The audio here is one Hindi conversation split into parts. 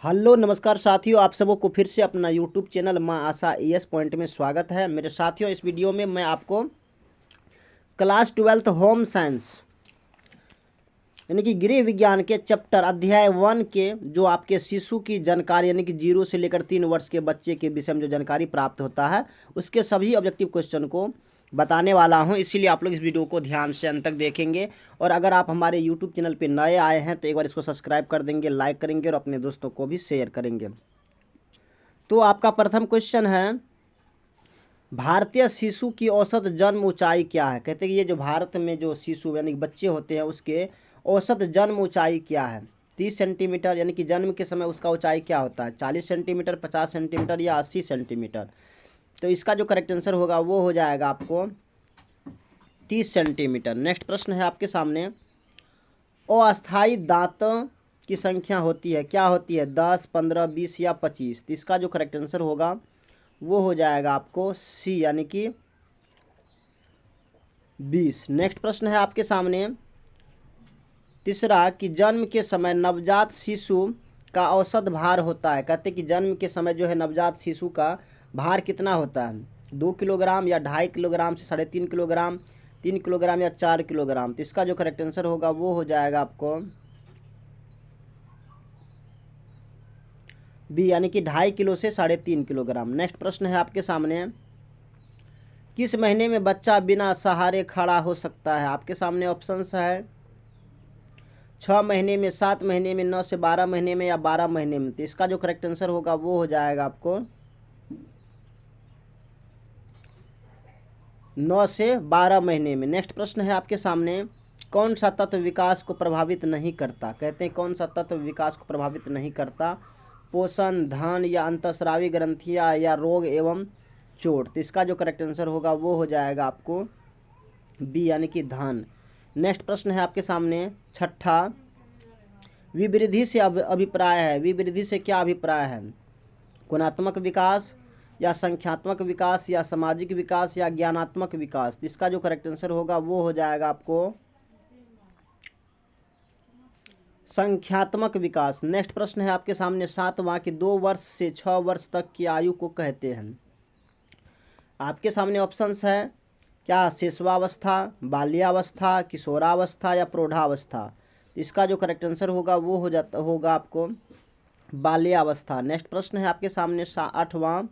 हेलो नमस्कार साथियों, आप सबों को फिर से अपना यूट्यूब चैनल माँ आशा एएस पॉइंट में स्वागत है। मेरे साथियों, इस वीडियो में मैं आपको क्लास 12 होम साइंस यानी कि गृह विज्ञान के चैप्टर अध्याय 1 के जो आपके शिशु की जानकारी यानी कि 0 से लेकर 3 वर्ष के बच्चे के विषय में जो जानकारी प्राप्त होता है उसके सभी ऑब्जेक्टिव क्वेश्चन को बताने वाला हूं। इसीलिए आप लोग इस वीडियो को ध्यान से अंत तक देखेंगे। और अगर आप हमारे यूट्यूब चैनल पर नए आए हैं तो एक बार इसको सब्सक्राइब कर देंगे, लाइक करेंगे और अपने दोस्तों को भी शेयर करेंगे। तो आपका प्रथम क्वेश्चन है, भारतीय शिशु की औसत जन्म ऊंचाई क्या है। कहते हैं कि ये जो भारत में जो शिशु यानी कि बच्चे होते हैं उसके औसत जन्म ऊंचाई क्या है। 30 सेंटीमीटर यानी कि जन्म के समय उसका ऊंचाई क्या होता है, 40 सेंटीमीटर, 50 सेंटीमीटर या 80 सेंटीमीटर। तो इसका जो करेक्ट आंसर होगा वो हो जाएगा आपको 30 सेंटीमीटर। नेक्स्ट प्रश्न है आपके सामने, अस्थायी दांतों की संख्या होती है, क्या होती है, 10, 15, 20 या 25। तो इसका जो करेक्ट आंसर होगा वो हो जाएगा आपको सी यानी कि 20। नेक्स्ट प्रश्न है आपके सामने तीसरा कि जन्म के समय नवजात शिशु का औसत भार होता है। कहते हैं कि जन्म के समय जो है नवजात शिशु का भार कितना होता है, 2 किलोग्राम या 2.5 किलोग्राम से 3.5 किलोग्राम, 3 किलोग्राम या 4 किलोग्राम। तो इसका जो करेक्ट आंसर होगा वो हो जाएगा आपको बी यानी कि 2.5 किलो से 3.5 किलोग्राम। नेक्स्ट प्रश्न है आपके सामने, किस महीने में बच्चा बिना सहारे खड़ा हो सकता है। आपके सामने ऑप्शंस है 6 महीने में, 7 महीने में, 9 से 12 महीने में या 12 महीने में। तो इसका जो करेक्ट आंसर होगा वो हो जाएगा आपको 9 से 12 महीने में। नेक्स्ट प्रश्न है आपके सामने, कौन सा तत्व विकास को प्रभावित नहीं करता। कहते हैं कौन सा तत्व विकास को प्रभावित नहीं करता, पोषण, धन या अंतःस्रावी ग्रंथियां या रोग एवं चोट। तो इसका जो करेक्ट आंसर होगा वो हो जाएगा आपको बी यानी कि धन। नेक्स्ट प्रश्न है आपके सामने छठा, विवृद्धि से अभिप्राय है, विवृद्धि से क्या अभिप्राय है, गुणात्मक विकास या संख्यात्मक विकास या सामाजिक विकास या ज्ञानात्मक विकास। इसका जो करेक्ट आंसर होगा वो हो जाएगा आपको संख्यात्मक विकास। नेक्स्ट प्रश्न है आपके सामने सातवां कि 2 वर्ष से 6 वर्ष तक की आयु को कहते हैं। आपके सामने ऑप्शंस है क्या, शिशुआवस्था, बाल्यावस्था, किशोरावस्था या प्रौढ़ावस्था। इसका जो करेक्ट आंसर होगा वो होगा आपको बाल्यावस्था। नेक्स्ट प्रश्न है आपके सामने आठवां,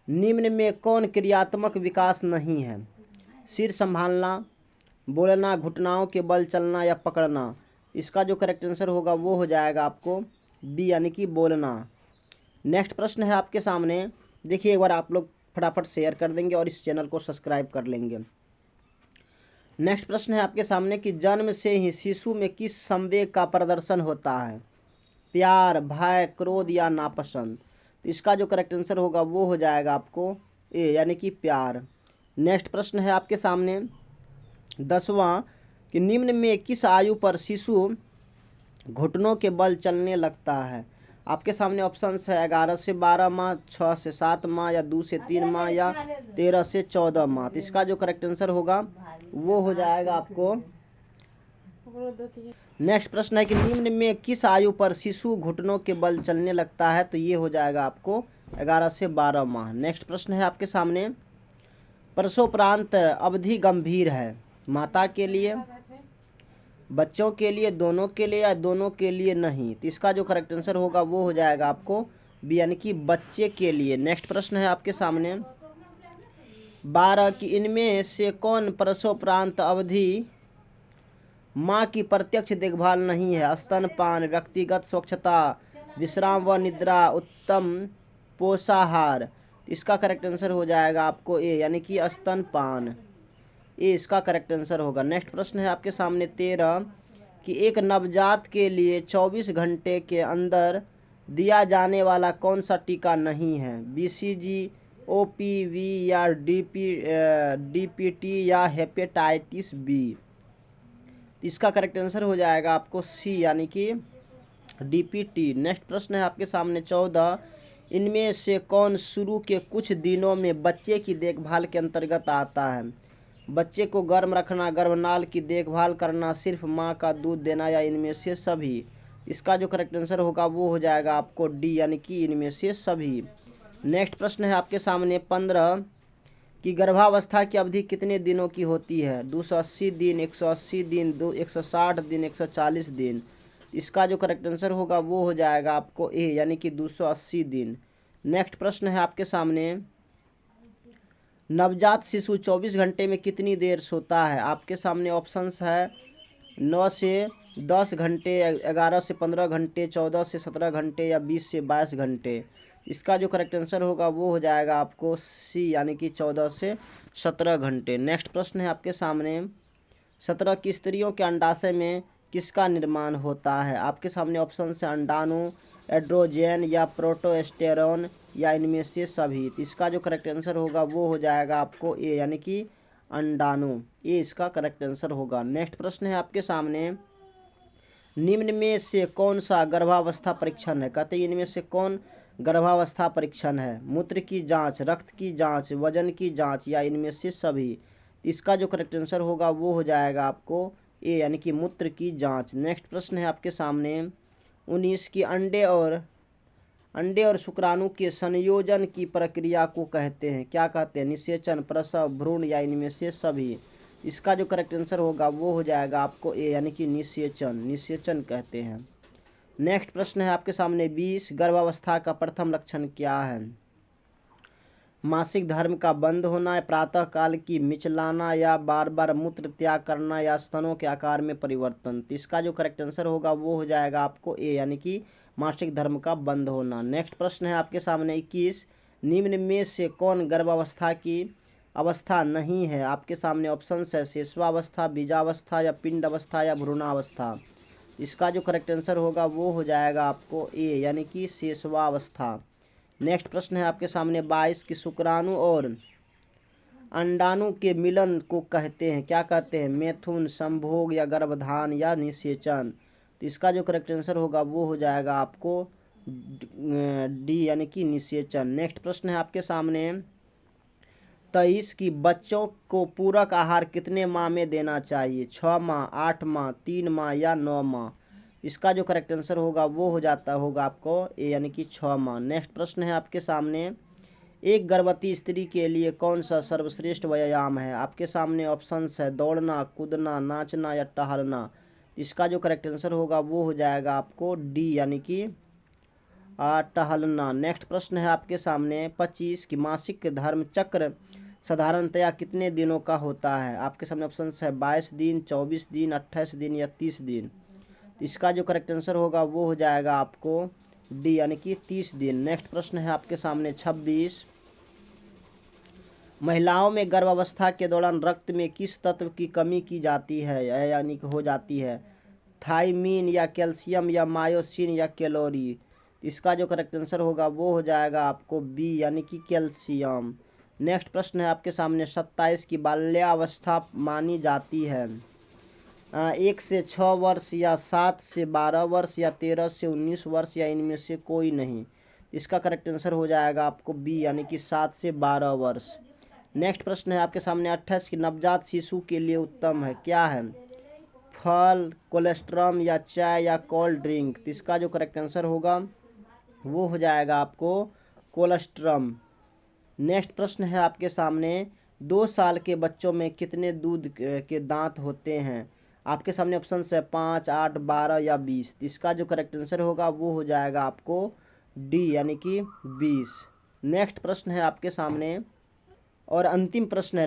निम्न में कौन क्रियात्मक विकास नहीं है, सिर संभालना, बोलना, घुटनाओं के बल चलना या पकड़ना। इसका जो करेक्ट आंसर होगा वो हो जाएगा आपको बी यानी कि बोलना। नेक्स्ट प्रश्न है आपके सामने, देखिए एक बार आप लोग फटाफट शेयर कर देंगे और इस चैनल को सब्सक्राइब कर लेंगे। नेक्स्ट प्रश्न है आपके सामने कि जन्म से ही शिशु में किस संवेग का प्रदर्शन होता है, प्यार, भय, क्रोध या नापसंद। तो इसका जो करेक्ट आंसर होगा वो हो जाएगा आपको ए यानी कि प्यार। नेक्स्ट प्रश्न है आपके सामने 10वां कि निम्न में किस आयु पर शिशु घुटनों के बल चलने लगता है। आपके सामने ऑप्शंस है 11 से 12 माह, 6 से 7 माह या 2 से 3 माह या 13 से 14 माह। तो इसका जो करेक्ट आंसर होगा वो हो जाएगा आपको नेक्स्ट प्रश्न है कि निम्न में किस आयु पर शिशु घुटनों के बल चलने लगता है। तो ये हो जाएगा आपको 11 से 12 माह। नेक्स्ट प्रश्न है आपके सामने, प्रसवोपरांत अवधि गंभीर है, माता के लिए, बच्चों के लिए, दोनों के लिए या दोनों के लिए नहीं। तो इसका जो करेक्ट आंसर होगा वो हो जाएगा आपको बी यानी कि बच्चे के लिए। नेक्स्ट प्रश्न है आपके सामने 12 कि इनमें से कौन प्रसवोपरांत अवधि माँ की प्रत्यक्ष देखभाल नहीं है, स्तनपान, व्यक्तिगत स्वच्छता, विश्राम व निद्रा, उत्तम पोषाहार। इसका करेक्ट आंसर हो जाएगा आपको ए यानी कि स्तनपान, ये इसका करेक्ट आंसर होगा। नेक्स्ट प्रश्न है आपके सामने 13 कि एक नवजात के लिए 24 घंटे के अंदर दिया जाने वाला कौन सा टीका नहीं है, बीसीजी, ओपीवी या डीपीटी या हेपेटाइटिस बी। इसका करेक्ट आंसर हो जाएगा आपको सी यानी कि डीपीटी। नेक्स्ट प्रश्न है आपके सामने 14 इनमें से कौन शुरू के कुछ दिनों में बच्चे की देखभाल के अंतर्गत आता है, बच्चे को गर्म रखना, गर्भनाल की देखभाल करना, सिर्फ माँ का दूध देना या इनमें से सभी। इसका जो करेक्ट आंसर होगा वो हो जाएगा आपको डी, यानी कि इनमें से सभी। नेक्स्ट प्रश्न है आपके सामने 15 कि गर्भावस्था की अवधि कितने दिनों की होती है? 280 दिन, 180 दिन, 160 दिन, 140 दिन। इसका जो करेक्ट आंसर होगा वो हो जाएगा आपको ए, यानी कि 280 दिन। नेक्स्ट प्रश्न है आपके सामने, नवजात शिशु 24 घंटे में कितनी देर सोता है? आपके सामने ऑप्शंस है 9 से 10 घंटे, 11 से 15 घंटे, 14 से 17 घंटे या 20 से 22 घंटे। इसका जो करेक्ट आंसर होगा वो हो जाएगा आपको सी, यानी कि 14 से 17 घंटे। नेक्स्ट प्रश्न है आपके सामने, 17 की स्त्रियों के अंडाशय में किसका निर्माण होता है? आपके सामने ऑप्शन है अंडाणु, एड्रोजेन या प्रोटोस्टेरोन या इनमें से सभी। इसका जो करेक्ट आंसर होगा वो हो जाएगा आपको ए, यानी कि अंडाणु। ये इसका करेक्ट आंसर होगा। नेक्स्ट प्रश्न है आपके सामने, निम्न में से कौन सा गर्भावस्था परीक्षण है? कहते हैं इनमें से कौन गर्भावस्था परीक्षण है? मूत्र की जांच, रक्त की जांच, वजन की जांच या इनमें से सभी। इसका जो करेक्ट आंसर होगा वो हो जाएगा आपको ए, यानी कि मूत्र की जांच। नेक्स्ट प्रश्न है आपके सामने 19 की अंडे और शुक्राणु के संयोजन की प्रक्रिया को कहते हैं, क्या कहते हैं? निषेचन, प्रसव, भ्रूण या इनमें से सभी। इसका जो करेक्ट आंसर होगा वो हो जाएगा आपको ए, यानी कि निषेचन कहते हैं। नेक्स्ट प्रश्न है आपके सामने 20, गर्भावस्था का प्रथम लक्षण क्या है? मासिक धर्म का बंद होना, प्रातः काल की मिचलाना या बार बार मूत्र त्याग करना या स्तनों के आकार में परिवर्तन। तो इसका जो करेक्ट आंसर होगा वो हो जाएगा आपको ए, यानी कि मासिक धर्म का बंद होना। नेक्स्ट प्रश्न है आपके सामने 21, निम्न में से कौन गर्भावस्था की अवस्था नहीं है? आपके सामने ऑप्शन है शेषवावस्था, बीजावस्था या पिंड अवस्था या भ्रूणावस्था। इसका जो करेक्ट आंसर होगा वो हो जाएगा आपको ए, यानी कि शेषवावस्था। नेक्स्ट प्रश्न है आपके सामने 22 कि शुक्राणु और अंडाणु के मिलन को कहते हैं, क्या कहते हैं? मैथुन, संभोग या गर्भधान या निषेचन। तो इसका जो करेक्ट आंसर होगा वो हो जाएगा आपको डी, यानी कि निषेचन। नेक्स्ट प्रश्न है आपके सामने 23 की बच्चों को पूरक आहार कितने माह में देना चाहिए? 6 माह, 8 माह, 3 माह या 9 माह। इसका जो करेक्ट आंसर होगा वो हो जाता होगा आपको ए, यानी कि 6 माह। नेक्स्ट प्रश्न है आपके सामने, एक गर्भवती स्त्री के लिए कौन सा सर्वश्रेष्ठ व्यायाम है? आपके सामने ऑप्शंस है दौड़ना, कूदना, नाचना या टहलना। इसका जो करेक्ट आंसर होगा वो हो जाएगा आपको डी, यानी कि टहलना। नेक्स्ट प्रश्न है आपके सामने 25 कि मासिक धर्म चक्र साधारणतया कितने दिनों का होता है? आपके सामने ऑप्शन है 22 दिन, 24 दिन, 28 दिन या 30 दिन। इसका जो करेक्ट आंसर होगा वो हो जाएगा आपको डी, यानी कि 30 दिन। नेक्स्ट प्रश्न है आपके सामने 26, महिलाओं में गर्भावस्था के दौरान रक्त में किस तत्व की कमी की जाती है, यानी कि हो जाती है? थायमीन या कैल्शियम या मायोसिन या कैलोरी। इसका जो करेक्ट आंसर होगा वो हो जाएगा आपको बी, यानी कि कैल्शियम। नेक्स्ट प्रश्न है आपके सामने 27 की बाल्यावस्था मानी जाती है 1 से 6 वर्ष या 7 से 12 वर्ष या 13 से 19 वर्ष या इनमें से कोई नहीं। इसका करेक्ट आंसर हो जाएगा आपको बी, यानी कि 7 से 12 वर्ष। नेक्स्ट प्रश्न है आपके सामने 28 की नवजात शिशु के लिए उत्तम है, क्या है? फल, कोलेस्ट्रॉल या चाय या कोल्ड ड्रिंक। तो इसका जो करेक्ट आंसर होगा वो हो जाएगा आपको कोलेस्ट्रॉल। नेक्स्ट प्रश्न है आपके सामने 2 साल के बच्चों में कितने दूध के दांत होते हैं? आपके सामने ऑप्शन है 5, 8, 12 या 20। इसका जो करेक्ट आंसर होगा वो हो जाएगा आपको डी, यानी कि 20। नेक्स्ट प्रश्न है आपके सामने और अंतिम प्रश्न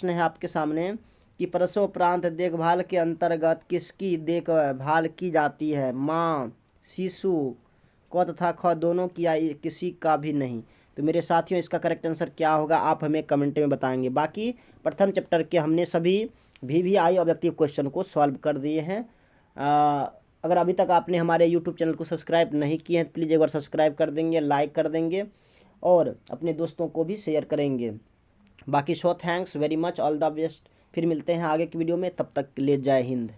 है आपके सामने कि प्रसव उपरांत देखभाल के अंतर्गत किसकी देखभाल की जाती है? माँ, शिशु, क तथा ख दोनों की या किसी का भी नहीं। तो मेरे साथियों इसका करेक्ट आंसर क्या होगा आप हमें कमेंट में बताएंगे। बाकी प्रथम चैप्टर के हमने सभी VVI ऑब्जेक्टिव क्वेश्चन को सॉल्व कर दिए हैं। अगर अभी तक आपने हमारे YouTube चैनल को सब्सक्राइब नहीं किए हैं तो प्लीज़ एक बार सब्सक्राइब कर देंगे, लाइक कर देंगे और अपने दोस्तों को भी शेयर करेंगे। बाकी thanks very much, all the best. फिर मिलते हैं आगे की वीडियो में, तब तक के लिए जय हिंद।